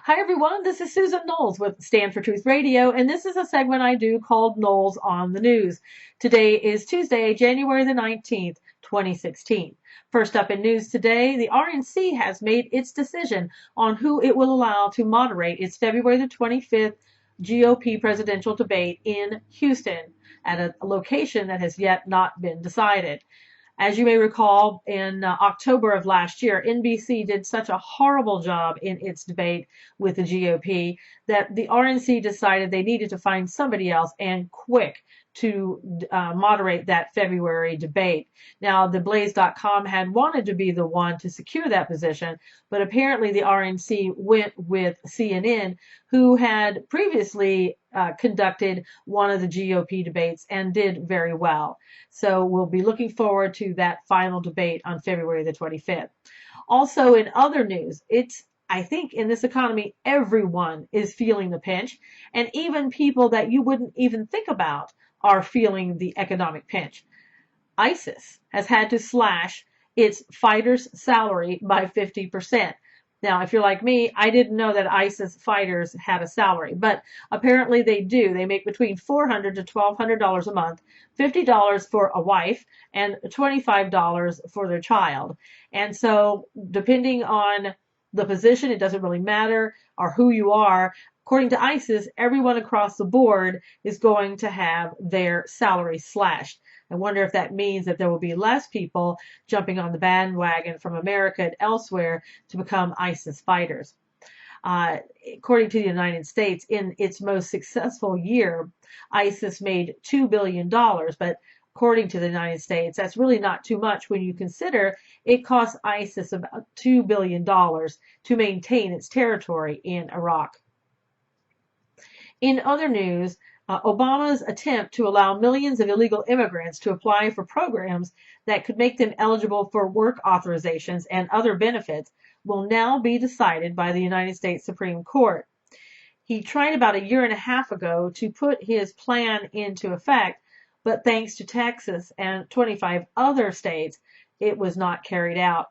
Hi everyone, this is Susan Knowles with Stand for Truth Radio, and this is a segment I do called Knowles on the News. Today is Tuesday, January the 19th, 2016. First up in news today, the RNC has made its decision on who it will allow to moderate its February the 25th GOP presidential debate in Houston at a location that has yet not been decided. As you may recall, in October of last year, NBC did such a horrible job in its debate with the GOP that the RNC decided they needed to find somebody else and quick to moderate that February debate. Now, the Blaze.com had wanted to be the one to secure that position, but apparently the RNC went with CNN, who had previously conducted one of the GOP debates and did very well. So we'll be looking forward to that final debate on February the 25th. Also, in other news, I think in this economy, everyone is feeling the pinch, and even people that you wouldn't even think about are feeling the economic pinch. ISIS has had to slash its fighters' salary by 50%. Now, if you're like me, I didn't know that ISIS fighters had a salary, but apparently they do. They make between $400 to $1,200 a month, $50 for a wife, and $25 for their child. And so, depending on the position, it doesn't really matter, or who you are. According to ISIS, everyone across the board is going to have their salary slashed. I wonder if that means that there will be less people jumping on the bandwagon from America and elsewhere to become ISIS fighters. According to the United States, in its most successful year, ISIS made $2 billion, but according to the United States, that's really not too much when you consider it costs ISIS about $2 billion to maintain its territory in Iraq. In other news, Obama's attempt to allow millions of illegal immigrants to apply for programs that could make them eligible for work authorizations and other benefits will now be decided by the United States Supreme Court. He tried about a year and a half ago to put his plan into effect, but thanks to Texas and 25 other states, it was not carried out.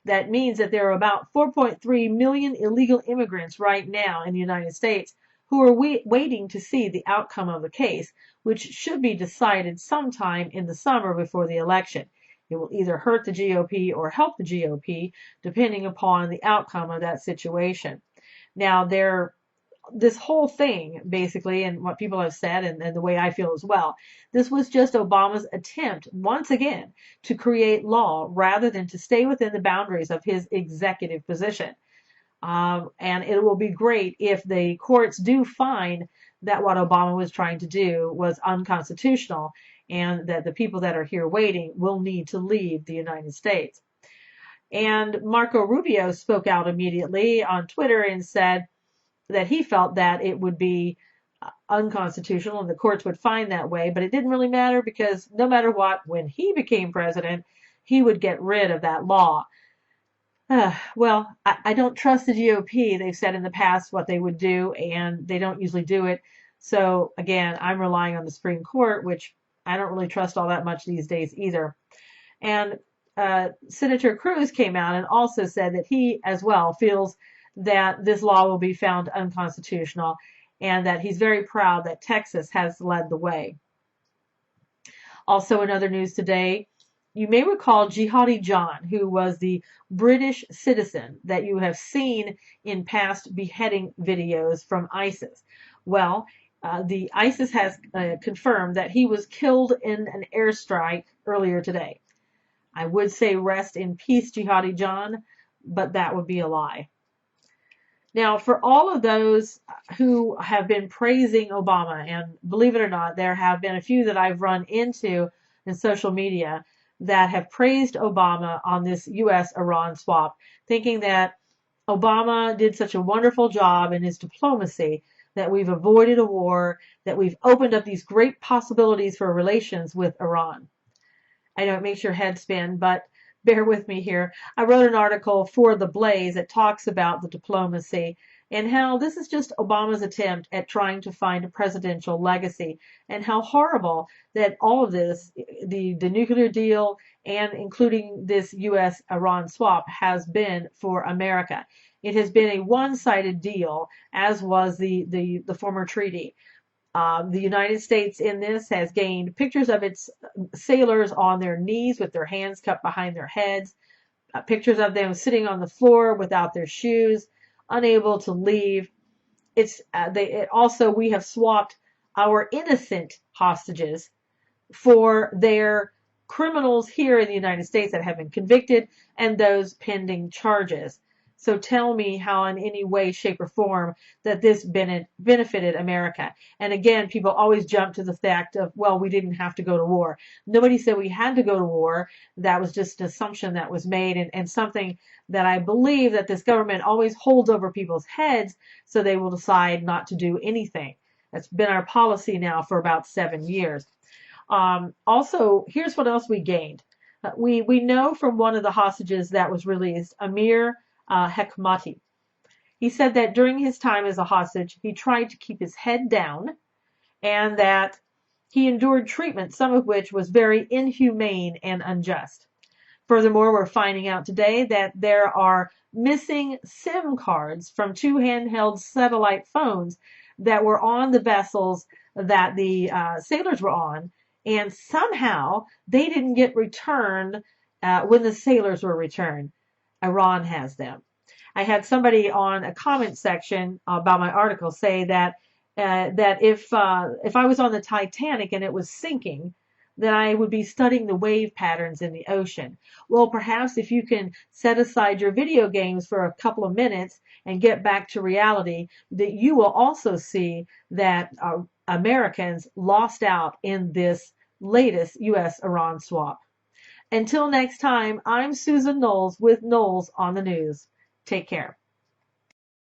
That means that there are about 4.3 million illegal immigrants right now in the United States who are waiting to see the outcome of the case, which should be decided sometime in the summer before the election. It will either hurt the GOP or help the GOP, depending upon the outcome of that situation. Now, this whole thing, basically, and what people have said, and the way I feel as well, this was just Obama's attempt, once again, to create law rather than to stay within the boundaries of his executive position. And it will be great if the courts do find that what Obama was trying to do was unconstitutional and that the people that are here waiting will need to leave the United States. And Marco Rubio spoke out immediately on Twitter and said that he felt that it would be unconstitutional and the courts would find that way, but it didn't really matter because no matter what, when he became president, he would get rid of that law. Well, I don't trust the GOP. They've said in the past what they would do, and they don't usually do it. So, again, I'm relying on the Supreme Court, which I don't really trust all that much these days either. And Senator Cruz came out and also said that he, as well, feels that this law will be found unconstitutional and that he's very proud that Texas has led the way. Also, in other news today, you may recall Jihadi John, who was the British citizen that you have seen in past beheading videos from ISIS. Well, the ISIS has confirmed that he was killed in an airstrike earlier today. I would say rest in peace, Jihadi John, but that would be a lie. Now, for all of those who have been praising Obama, and believe it or not, there have been a few that I've run into in social media that have praised Obama on this U.S.-Iran swap, thinking that Obama did such a wonderful job in his diplomacy that we've avoided a war, that we've opened up these great possibilities for relations with Iran. I know it makes your head spin, but bear with me here. I wrote an article for The Blaze that talks about the diplomacy and how this is just Obama's attempt at trying to find a presidential legacy, and how horrible that all of this, the nuclear deal and including this U.S.-Iran swap, has been for America. It has been a one-sided deal, as was the former treaty. The United States in this has gained pictures of its sailors on their knees with their hands cupped behind their heads, pictures of them sitting on the floor without their shoes, unable to leave. We have swapped our innocent hostages for their criminals here in the United States that have been convicted and those pending charges. So tell me how in any way, shape, or form that this benefited America. And again, people always jump to the fact of, well, we didn't have to go to war. Nobody said we had to go to war. That was just an assumption that was made, and something that I believe that this government always holds over people's heads so they will decide not to do anything. That's been our policy now for about 7 years. Also, here's what else we gained. We know from one of the hostages that was released, Amir Hekmati. He said that during his time as a hostage, he tried to keep his head down and that he endured treatment, some of which was very inhumane and unjust. Furthermore, we're finding out today that there are missing SIM cards from 2 handheld satellite phones that were on the vessels that the sailors were on, and somehow they didn't get returned when the sailors were returned. Iran has them. I had somebody on a comment section about my article say that if I was on the Titanic and it was sinking, then I would be studying the wave patterns in the ocean. Well, perhaps if you can set aside your video games for a couple of minutes and get back to reality, that you will also see that Americans lost out in this latest U.S.-Iran swap. Until next time, I'm Susan Knowles with Knowles on the News. Take care.